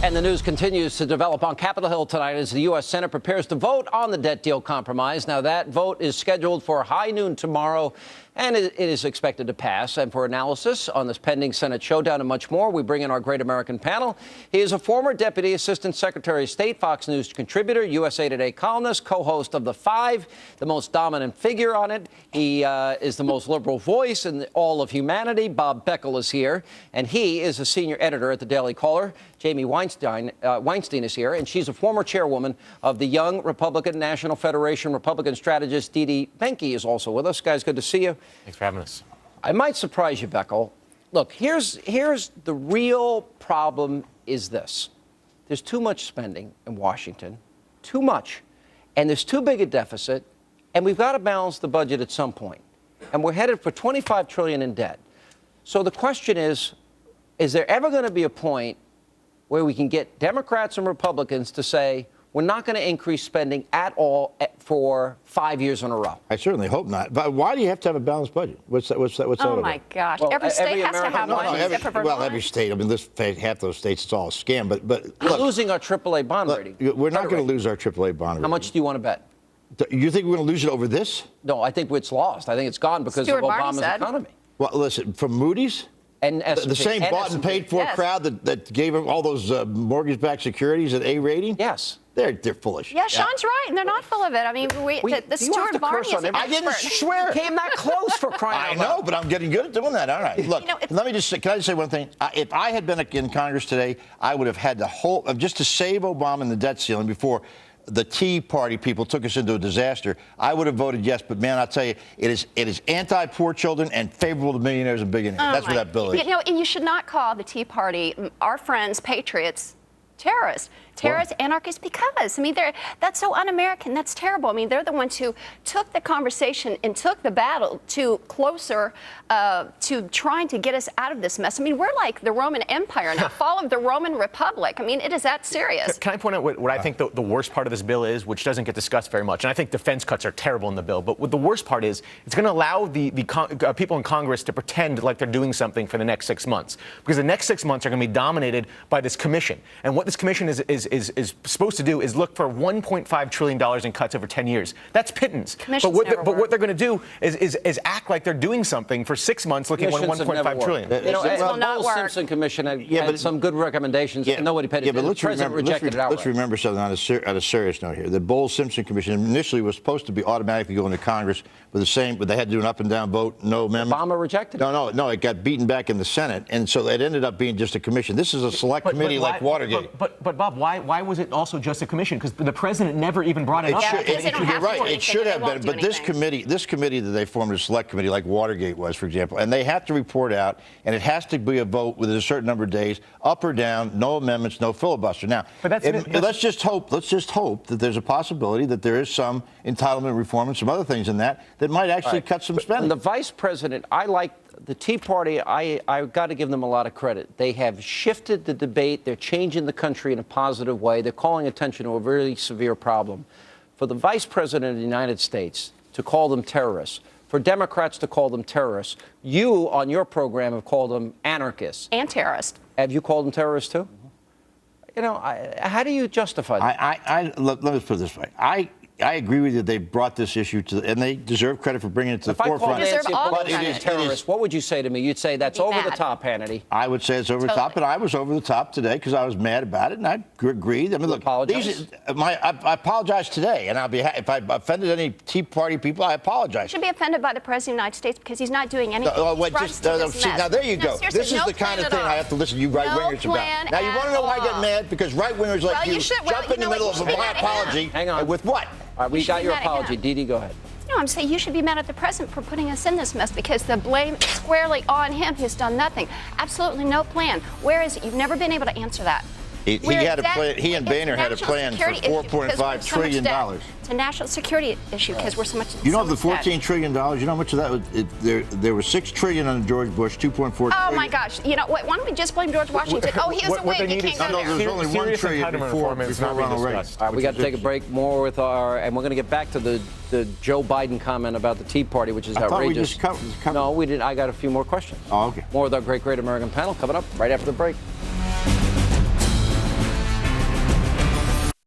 And the news continues to develop on Capitol Hill tonight as the U.S. Senate prepares to vote on the debt deal compromise. Now, that vote is scheduled for high noon tomorrow, and it is expected to pass. And for analysis on this pending Senate showdown and much more, we bring in our great American panel. He is a former Deputy Assistant Secretary of State, Fox News contributor, USA Today columnist, co-host of The Five, the most dominant figure on it. He is the most liberal voice in all of humanity. Bob Beckel is here, and he is a senior editor at the Daily Caller. Jamie Weinstein is here, and she's a former chairwoman of the Young Republican National Federation. Republican strategist Didi Benke is also with us. Guys, good to see you. Thanks for having us. I might surprise you, Beckel. Look, here's the real problem is this. There's too much spending in Washington, too much, and there's too big a deficit, and we've got to balance the budget at some point. And we're headed for $25 trillion in debt. So the question is there ever going to be a point where we can get Democrats and Republicans to say, we're not going to increase spending at all for 5 years in a row? I certainly hope not. But why do you have to have a balanced budget? What's that Oh, my gosh. Well, every state has to have one, except for Vermont. Well, every state. I mean, half those states, it's all a scam. But we're look, losing our AAA bond rating. We're not going to lose our AAA bond rating. How much do you want to bet? You think we're going to lose it over this? No, I think it's lost. I think it's gone because of Obama's economy. Well, listen, from Moody's? And the same bought and paid for crowd that gave him all those mortgage-backed securities at A rating? Yes. They're foolish. Yeah, Sean's right, and they're not full of it. I mean, the Stuart Barney is an I didn't expert. swear. You came that close for crying out loud. I know, but I'm getting good at doing that, aren't I? Look, let me just say, can I just say one thing? If I had been in Congress today, I would have had the whole, just to save Obama and the debt ceiling before the Tea Party people took us into a disaster, I would have voted yes. But, man, I'll tell you, it is anti-poor children and favorable to millionaires and billionaires. That's what that bill is. You know, and you should not call the Tea Party, our friends, patriots, terrorists, anarchists, because, I mean, that's so un-American. That's terrible. I mean, they're the ones who took the conversation and took the battle to closer to trying to get us out of this mess. I mean, we're like the Roman Empire now, fall of the Roman Republic. I mean, it is that serious. Can I point out what I think the worst part of this bill is, which doesn't get discussed very much? And I think defense cuts are terrible in the bill. But what the worst part is, it's going to allow the people in Congress to pretend like they're doing something for the next 6 months. Because the next 6 months are going to be dominated by this commission. And what this commission is supposed to do is look for $1.5 trillion in cuts over 10 years. That's pittance. But what they're going to do is act like they're doing something for 6 months, looking at $1.5 trillion. You know, the Simpson Commission had some good recommendations. Nobody paid attention. But let's remember something on a serious note here. The Bowles-Simpson Commission initially was supposed to be automatically going to Congress with the same, but they had to do an up and down vote, no amendment. Obama rejected it. No, it got beaten back in the Senate, and so it ended up being just a commission. This is a select committee like Watergate. But Bob, why was it also just a commission? Because the president never even brought it up. You're right. It should have been. But this committee that they formed, a select committee like Watergate was, for example, and they have to report out, and it has to be a vote within a certain number of days, up or down, no amendments, no filibuster. Now, let's just hope that there's a possibility that there is some entitlement reform and some other things in that might actually cut some spending. And the vice president, I like the Tea Party. I've got to give them a lot of credit. They have shifted the debate. They're changing the country in a positive way. They're calling attention to a very severe problem. For the vice president of the United States to call them terrorists, for Democrats to call them terrorists, you on your program have called them anarchists. And terrorists. Have you called them terrorists too? You know, how do you justify that? Let me put it this way. I agree with you. They brought this issue and they deserve credit for bringing it to the forefront. If I called Nancy Pelosi a terrorist, what would you say to me? You'd say that's over the top, Hannity. I would say it's over the top, and I was over the top today because I was mad about it, and I agreed. I mean, look, I apologize today, and I'll be if I offended any Tea Party people, I apologize. You should be offended by the president of the United States because he's not doing anything. Now there you go. This is the kind of thing I have to listen to you right-wingers about. Now you want to know why I get mad? Because right-wingers like you jump in the middle of my apology. Hang on. With what? All right, we got your apology. Didi, go ahead. No, I'm saying you should be mad at the president for putting us in this mess because the blame is squarely on him. He's done nothing. Absolutely no plan. Where is it? You've never been able to answer that. He had a plan. He and Boehner had a plan for $4.5 trillion. It's a national security issue because we're so much. You know, of the $14 trillion, you know how much of that was? There was $6 trillion under George Bush, 2.4 trillion. Oh my gosh! You know what? Why don't we just blame George Washington? Oh, he was a wig. You can't go there. There was only $1 trillion before Ronald Reagan. All right, we got to take a break. More with and we're going to get back to the Joe Biden comment about the Tea Party, which is outrageous. I thought we just covered. No, we didn't. I got a few more questions. Oh, okay. More with our great American panel coming up right after the break.